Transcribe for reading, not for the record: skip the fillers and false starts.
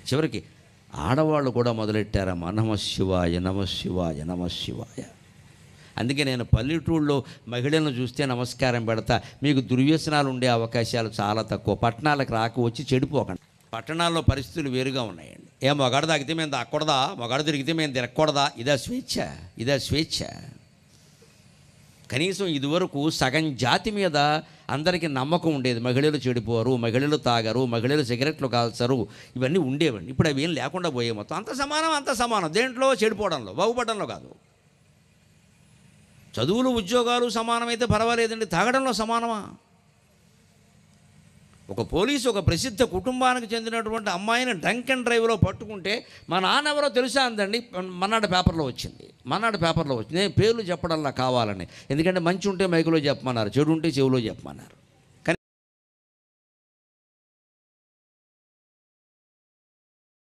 చివరికి ఆడవాళ్ళు కూడా మొదలెట్టారమ్మా, నమశివాయ నమశివాయ నమశివాయ. అందుకే నేను పల్లెటూళ్ళలో మహిళలను చూస్తే నమస్కారం పెడతా. మీకు దుర్వ్యసనాలు ఉండే అవకాశాలు చాలా తక్కువ. పట్టణాలకు రాక వచ్చి చెడిపోకండి. పట్టణాల్లో పరిస్థితులు వేరుగా ఉన్నాయండి. మగాడు తాగితే మేము తాగకూడదా, మగాడు తిరిగితే మేము తిరగకూడదా? ఇదా స్వేచ్ఛ? కనీసం ఇదివరకు సగం జాతి మీద అందరికీ నమ్మకం ఉండేది. మహిళలు చెడిపోరు, మహిళలు తాగరు, మహిళలు సిగరెట్లు కాల్చరు, ఇవన్నీ ఉండేవండి. ఇప్పుడు అవి ఏం లేకుండా పోయే. మొత్తం అంత సమానం. దేంట్లో చెడిపోవడంలో, బాగుపడడంలో కాదు. చదువులు ఉద్యోగాలు సమానమైతే పర్వాలేదండి, తాగడంలో సమానమా? ఒక పోలీసు ఒక ప్రసిద్ధ కుటుంబానికి చెందినటువంటి అమ్మాయిని డ్రంక్ అండ్ డ్రైవ్లో పట్టుకుంటే మా నాన్న ఎవరో తెలుసా అందండి. మన్నాడు పేపర్లో వచ్చింది. నేను పేర్లు చెప్పడంలా కావాలని. ఎందుకంటే మంచి ఉంటే మైకులో చెప్పమన్నారు, చెడు ఉంటే చెవిలో చెప్పమన్నారు.